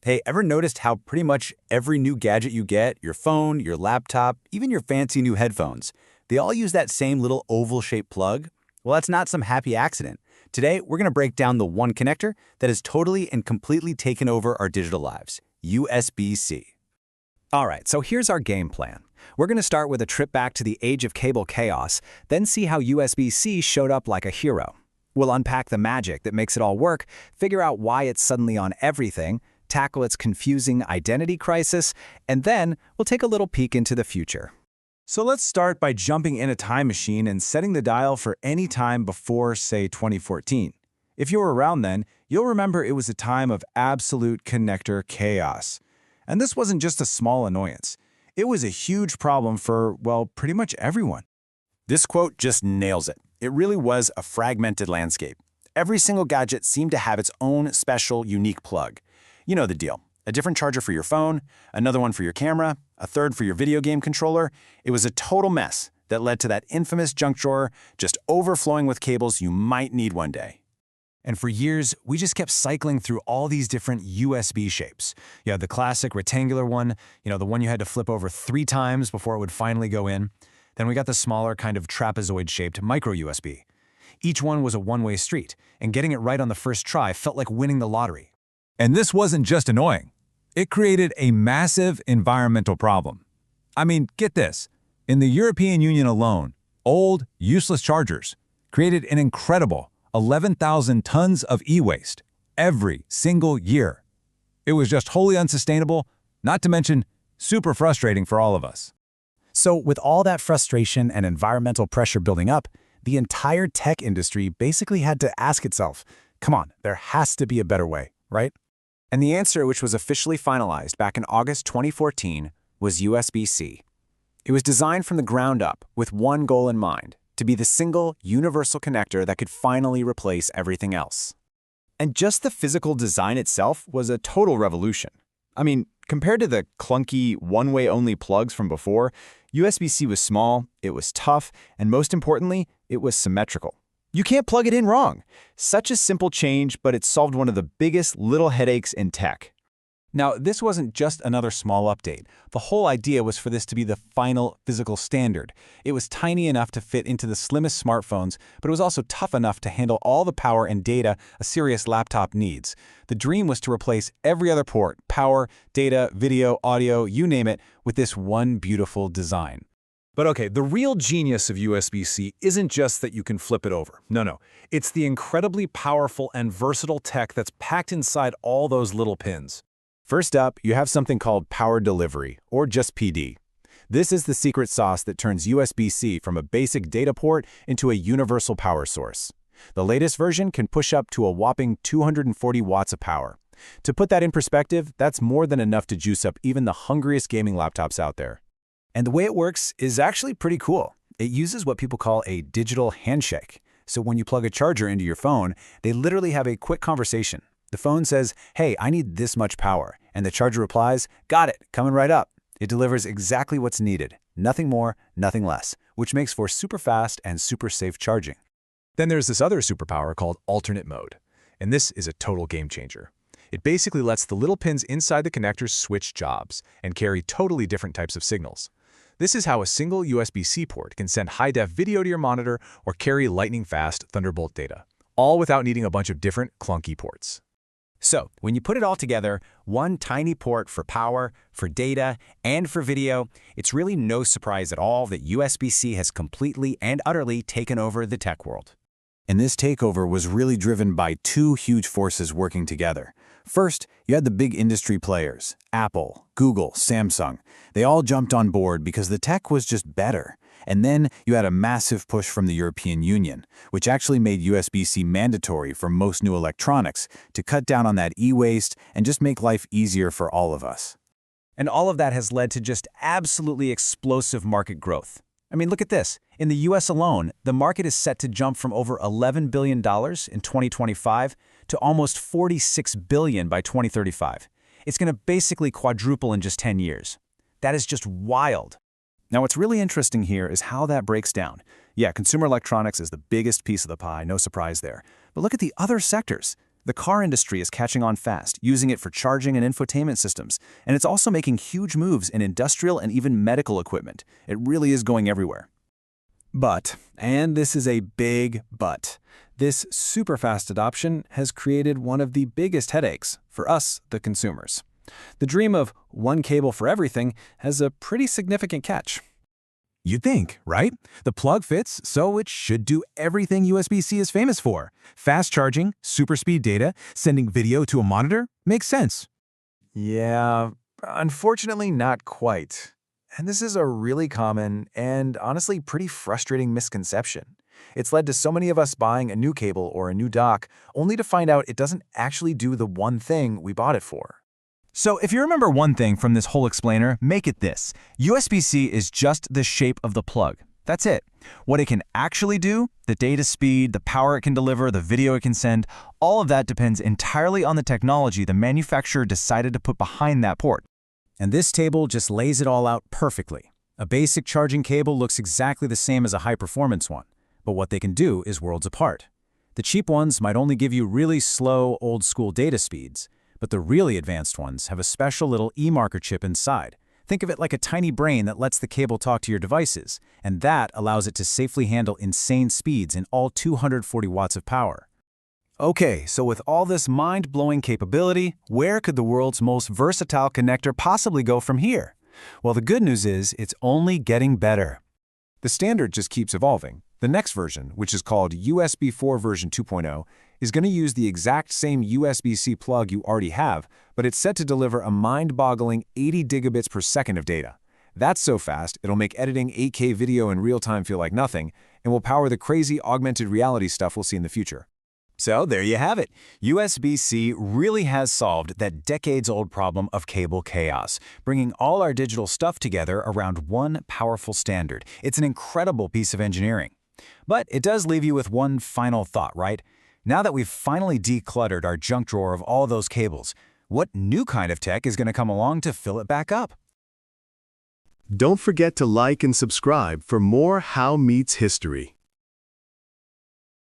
Hey, ever noticed how pretty much every new gadget you get, your phone, your laptop, even your fancy new headphones, they all use that same little oval-shaped plug? Well, that's not some happy accident. Today, we're going to break down the one connector that has totally and completely taken over our digital lives, USB-C. All right, so here's our game plan. We're going to start with a trip back to the age of cable chaos, then see how USB-C showed up like a hero. We'll unpack the magic that makes it all work, figure out why it's suddenly on everything, tackle its confusing identity crisis, and then we'll take a little peek into the future. So let's start by jumping in a time machine and setting the dial for any time before, say, 2014. If you were around then, you'll remember it was a time of absolute connector chaos. And this wasn't just a small annoyance. It was a huge problem for, well, pretty much everyone. This quote just nails it. It really was a fragmented landscape. Every single gadget seemed to have its own special, unique plug. You know the deal. A different charger for your phone, another one for your camera, a third for your video game controller. It was a total mess that led to that infamous junk drawer just overflowing with cables you might need one day. And for years, we just kept cycling through all these different USB shapes. You had the classic rectangular one, the one you had to flip over 3 times before it would finally go in. Then we got the smaller kind of trapezoid-shaped micro USB. Each one was a one-way street, and getting it right on the first try felt like winning the lottery. And this wasn't just annoying. It created a massive environmental problem. I mean, get this. In the European Union alone, old, useless chargers created an incredible 11,000 tons of e-waste every single year. It was just wholly unsustainable, not to mention super frustrating for all of us. So with all that frustration and environmental pressure building up, the entire tech industry basically had to ask itself, come on, there has to be a better way, right? And the answer, which was officially finalized back in August 2014, was USB-C. It was designed from the ground up with one goal in mind, to be the single, universal connector that could finally replace everything else. And just the physical design itself was a total revolution. I mean, compared to the clunky, one-way-only plugs from before, USB-C was small, it was tough, and most importantly, it was symmetrical. You can't plug it in wrong. Such a simple change, but it solved one of the biggest little headaches in tech. Now, this wasn't just another small update. The whole idea was for this to be the final physical standard. It was tiny enough to fit into the slimmest smartphones, but it was also tough enough to handle all the power and data a serious laptop needs. The dream was to replace every other port, power, data, video, audio, you name it, with this one beautiful design. But okay, the real genius of USB-C isn't just that you can flip it over. No. It's the incredibly powerful and versatile tech that's packed inside all those little pins. First up, you have something called power delivery, or just PD. This is the secret sauce that turns USB-C from a basic data port into a universal power source. The latest version can push up to a whopping 240 watts of power. To put that in perspective, that's more than enough to juice up even the hungriest gaming laptops out there. And the way it works is actually pretty cool. It uses what people call a digital handshake. So when you plug a charger into your phone, they literally have a quick conversation. The phone says, hey, I need this much power. And the charger replies, got it, coming right up. It delivers exactly what's needed. Nothing more, nothing less, which makes for super fast and super safe charging. Then there's this other superpower called alternate mode. And this is a total game changer. It basically lets the little pins inside the connectors switch jobs and carry totally different types of signals. This is how a single USB-C port can send high-def video to your monitor or carry lightning-fast Thunderbolt data, all without needing a bunch of different clunky ports. So, when you put it all together, one tiny port for power, for data, and for video, it's really no surprise at all that USB-C has completely and utterly taken over the tech world. And this takeover was really driven by 2 huge forces working together. First, you had the big industry players, Apple, Google, Samsung. They all jumped on board because the tech was just better. And then you had a massive push from the European Union, which actually made USB-C mandatory for most new electronics to cut down on that e-waste and just make life easier for all of us. And all of that has led to just absolutely explosive market growth. I mean, look at this. In the US alone, the market is set to jump from over $11 billion in 2025 to almost $46 billion by 2035. It's going to basically quadruple in just 10 years. That is just wild. Now, what's really interesting here is how that breaks down. Yeah, consumer electronics is the biggest piece of the pie, no surprise there. But look at the other sectors. The car industry is catching on fast, using it for charging and infotainment systems, and it's also making huge moves in industrial and even medical equipment. It really is going everywhere. But, and this is a big but, this super fast adoption has created one of the biggest headaches for us, the consumers. The dream of one cable for everything has a pretty significant catch. You'd think, right? The plug fits, so it should do everything USB-C is famous for. Fast charging, super speed data, sending video to a monitor, makes sense. Yeah, unfortunately not quite. And this is a really common and honestly pretty frustrating misconception. It's led to so many of us buying a new cable or a new dock only to find out it doesn't actually do the one thing we bought it for. So if you remember one thing from this whole explainer, make it this. USB-C is just the shape of the plug. That's it. What it can actually do, the data speed, the power it can deliver, the video it can send, all of that depends entirely on the technology the manufacturer decided to put behind that port. And this table just lays it all out perfectly. A basic charging cable looks exactly the same as a high-performance one, but what they can do is worlds apart. The cheap ones might only give you really slow, old-school data speeds, but the really advanced ones have a special little e-marker chip inside. Think of it like a tiny brain that lets the cable talk to your devices, and that allows it to safely handle insane speeds in all 240 watts of power. Okay, so with all this mind-blowing capability, where could the world's most versatile connector possibly go from here? Well, the good news is it's only getting better. The standard just keeps evolving. The next version, which is called USB 4 version 2.0, is going to use the exact same USB-C plug you already have, but it's set to deliver a mind-boggling 80 gigabits per second of data. That's so fast, it'll make editing 8K video in real time feel like nothing, and will power the crazy augmented reality stuff we'll see in the future. So there you have it. USB-C really has solved that decades-old problem of cable chaos, bringing all our digital stuff together around one powerful standard. It's an incredible piece of engineering. But it does leave you with one final thought, right? Now that we've finally decluttered our junk drawer of all those cables, what new kind of tech is going to come along to fill it back up? Don't forget to like and subscribe for more How Meets History.